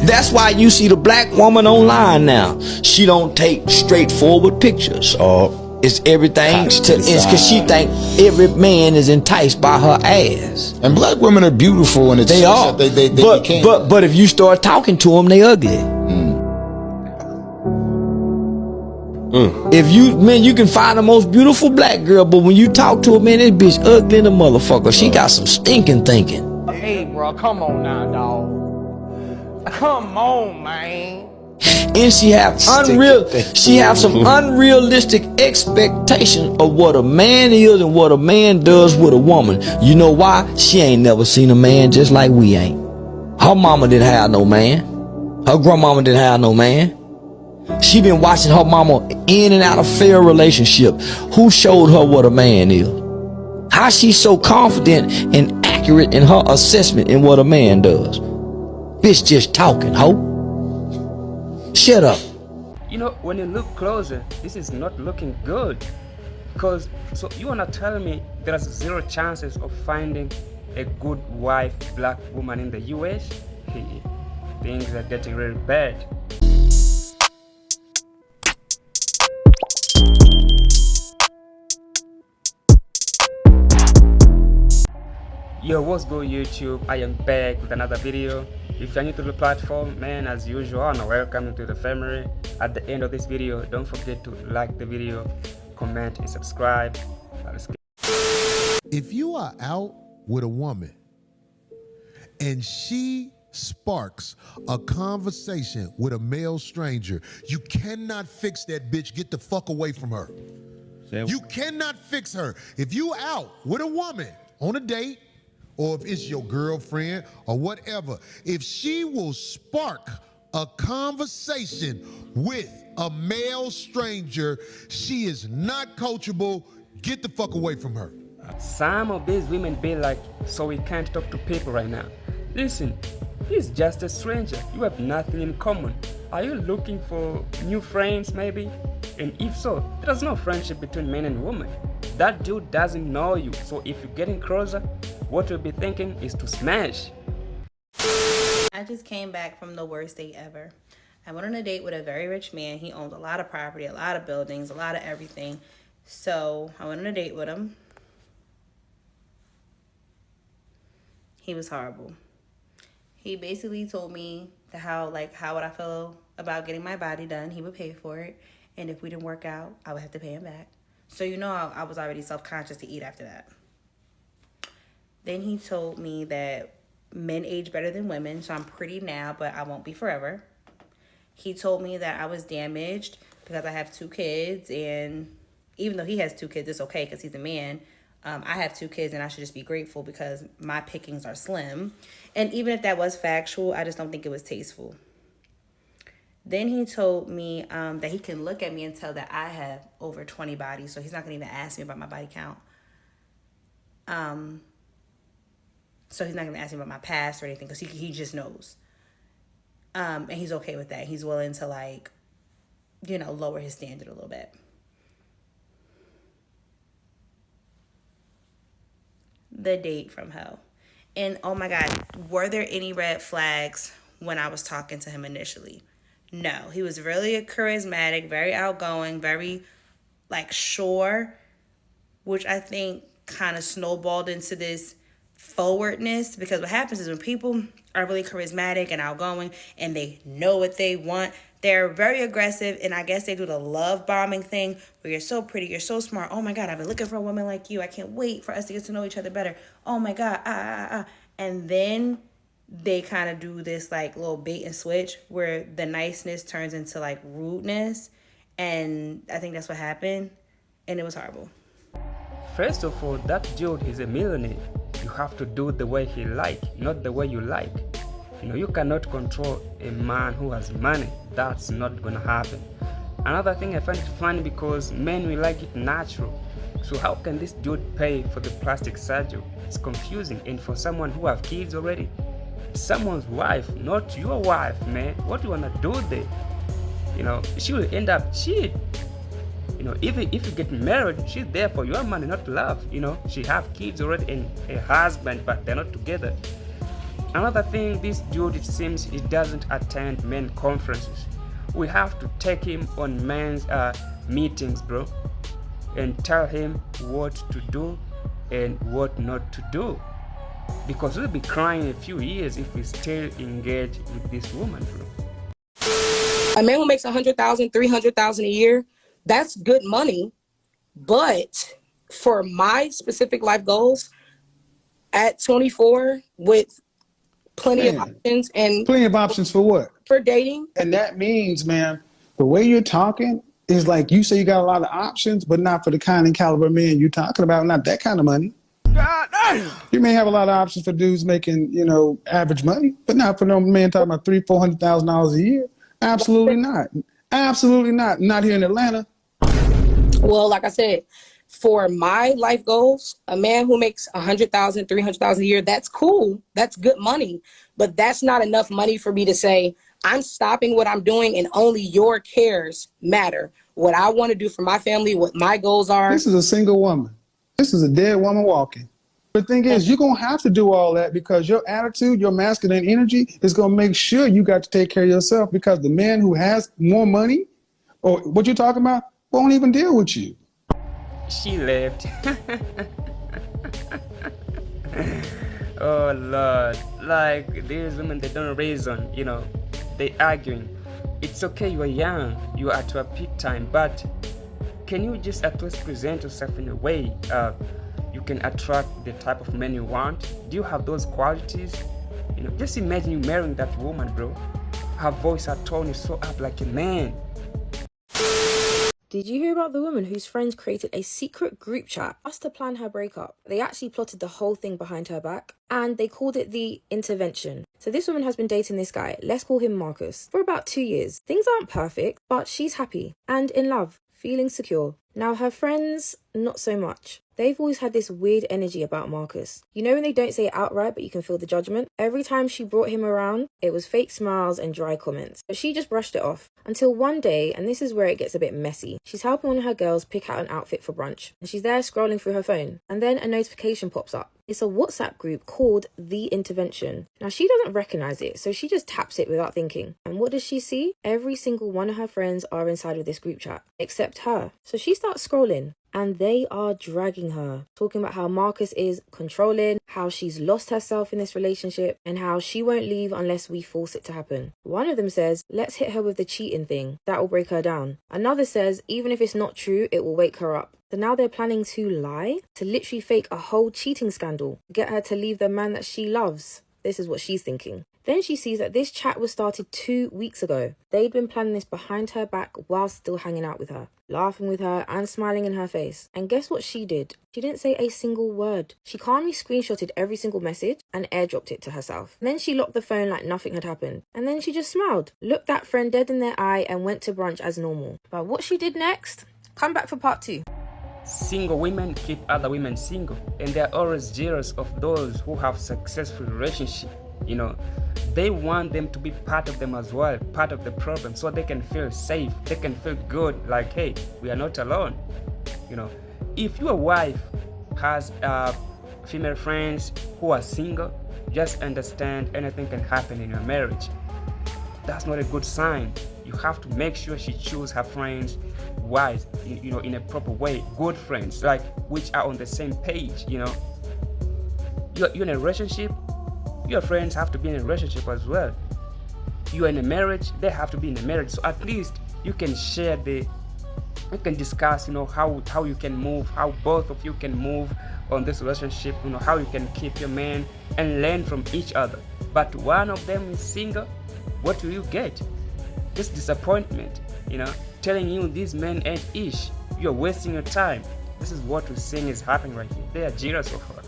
That's why you see the black woman online now. She don't take straightforward pictures, or it's everything it's cause she think every man is enticed by her ass. And black women are beautiful, and they are. But if you start talking to them, they ugly. If you can find the most beautiful black girl, but when you talk to her, man, this bitch ugly in the motherfucker. She got some stinking thinking. Hey, bro, come on now, dog. Come on, man. And she have some unrealistic expectation of what a man is and what a man does with a woman. You know why? She ain't never seen a man just like we ain't. Her mama didn't have no man. Her grandmama didn't have no man. She been watching her mama in and out of failed relationship. Who showed her what a man is? How she so confident and accurate in her assessment in what a man does? Bitch just talking, ho. Shut up. You know, when you look closer, this is not looking good. Because, so you wanna tell me there's 0 chances of finding a good wife, black woman in the US? Things are getting really bad. Yo, what's good YouTube? I am back with another video. If you're new to the platform, man, as usual, I wanna welcome you to the family. At the end of this video, don't forget to like the video, comment and subscribe. If you are out with a woman and she sparks a conversation with a male stranger, you cannot fix that bitch. Get the fuck away from her. You cannot fix her. If you out with a woman on a date, or if it's your girlfriend or whatever, if she will spark a conversation with a male stranger, she is not coachable. Get the fuck away from her. Some of these women be like, so we can't talk to people right now. Listen, he's just a stranger. You have nothing in common. Are you looking for new friends maybe? And if so, there's no friendship between men and women. That dude doesn't know you, so if you're getting closer, what you'll be thinking is to smash. I just came back from the worst date ever. I went on a date with a very rich man. He owns a lot of property, a lot of buildings, a lot of everything. So I went on a date with him. He was horrible. He basically told me how would I feel about getting my body done. He would pay for it. And if we didn't work out, I would have to pay him back. So you know I was already self-conscious to eat after that. Then he told me that men age better than women, so I'm pretty now, but I won't be forever. He told me that I was damaged because I have 2 kids, and even though he has 2 kids, it's okay because he's a man. I have 2 kids, and I should just be grateful because my pickings are slim. And even if that was factual, I just don't think it was tasteful. Then he told me that he can look at me and tell that I have over 20 bodies, so he's not going to even ask me about my body count. So he's not going to ask me about my past or anything because he just knows. And he's okay with that. He's willing to, lower his standard a little bit. The date from hell. And, oh, my God, were there any red flags when I was talking to him initially? No, he was really charismatic, very outgoing, very sure, which I think kind of snowballed into this forwardness, because what happens is when people are really charismatic and outgoing and they know what they want, they're very aggressive, and I guess they do the love bombing thing where you're so pretty, you're so smart. Oh my God, I've been looking for a woman like you. I can't wait for us to get to know each other better. Oh my God, And then they kind of do this little bait and switch where the niceness turns into rudeness. And I think that's what happened. And it was horrible. First of all, that dude is a millionaire. You have to do the way he like, not the way you like. You cannot control a man who has money. That's not gonna happen. Another thing I find it funny because men will like it natural. So how can this dude pay for the plastic surgery? It's confusing. And for someone who have kids already, someone's wife, not your wife, man. What do you wanna do there? She will end up cheat. If you get married, she's there for your money, not love. She have kids already and a husband, but they're not together. Another thing, this dude, it seems he doesn't attend men conferences. We have to take him on men's meetings, bro, and tell him what to do and what not to do, because we'll be crying in a few years if we still engage with this woman, bro. A man who makes 100,000, 300,000 a year, that's good money. But for my specific life goals at 24, with plenty of options, and plenty of options for what? For dating. And that means, man, the way you're talking is like you say you got a lot of options, but not for the kind and caliber man you're talking about, not that kind of money. God damn. You may have a lot of options for dudes making, you know, average money, but not for no man talking about $300,000-$400,000 a year. Absolutely not. Absolutely not. Not here in Atlanta. Well, like I said, for my life goals, a man who makes 100,000, 300,000 a year, that's cool. That's good money. But that's not enough money for me to say, I'm stopping what I'm doing and only your cares matter. What I want to do for my family, what my goals are. This is a single woman. This is a dead woman walking. The thing is, you're going to have to do all that because your attitude, your masculine energy is going to make sure you got to take care of yourself, because the man who has more money, or what you're talking about, won't even deal with you. She left. Oh Lord, like these women, they don't reason, you know, they arguing. It's okay, you are young, you are at your peak time, but can you just at least present yourself in a way you can attract the type of men you want? Do you have those qualities? You know, just imagine you marrying that woman, bro. Her voice, her tone is so up like a man. Did you hear about the woman whose friends created a secret group chat just to plan her breakup? They actually plotted the whole thing behind her back, and they called it the intervention. So this woman has been dating this guy, let's call him Marcus, for about 2 years. Things aren't perfect, but she's happy and in love, feeling secure. Now her friends, not so much. They've always had this weird energy about Marcus. You know when they don't say it outright, but you can feel the judgment? Every time she brought him around, it was fake smiles and dry comments. But she just brushed it off. Until one day, and this is where it gets a bit messy, she's helping one of her girls pick out an outfit for brunch. And she's there scrolling through her phone. And then a notification pops up. It's a WhatsApp group called The Intervention. Now she doesn't recognize it, so she just taps it without thinking. And what does she see? Every single one of her friends are inside of this group chat, except her. So she starts scrolling. And they are dragging her, talking about how Marcus is controlling, how she's lost herself in this relationship, and how she won't leave unless we force it to happen. One of them says, let's hit her with the cheating thing. That will break her down. Another says, even if it's not true, it will wake her up. So now they're planning to lie, to literally fake a whole cheating scandal, get her to leave the man that she loves. This is what she's thinking. Then she sees that this chat was started 2 weeks ago. They'd been planning this behind her back while still hanging out with her, laughing with her and smiling in her face. And guess what she did? She didn't say a single word. She calmly screenshotted every single message and airdropped it to herself. And then she locked the phone like nothing had happened. And then she just smiled, looked that friend dead in their eye, and went to brunch as normal. But what she did next? Come back for part 2. Single women keep other women single, and they're always jealous of those who have successful relationship. You know, they want them to be part of them as well, part of the problem, so they can feel safe, they can feel good, like, hey, we are not alone. You know, if your wife has female friends who are single, just understand anything can happen in your marriage. That's not a good sign. You have to make sure she chooses her friends wise, you know, in a proper way. Good friends, like, which are on the same page. You know, you're in a relationship, your friends have to be in a relationship as well. You're in a marriage, they have to be in a marriage. So at least you can share you can discuss, you know, how you can move, how both of you can move on this relationship, you know, how you can keep your man and learn from each other. But one of them is single, what will you get? Just disappointment, you know, telling you these men ain't ish. You're wasting your time. This is what we're seeing is happening right here. They are jealous of her.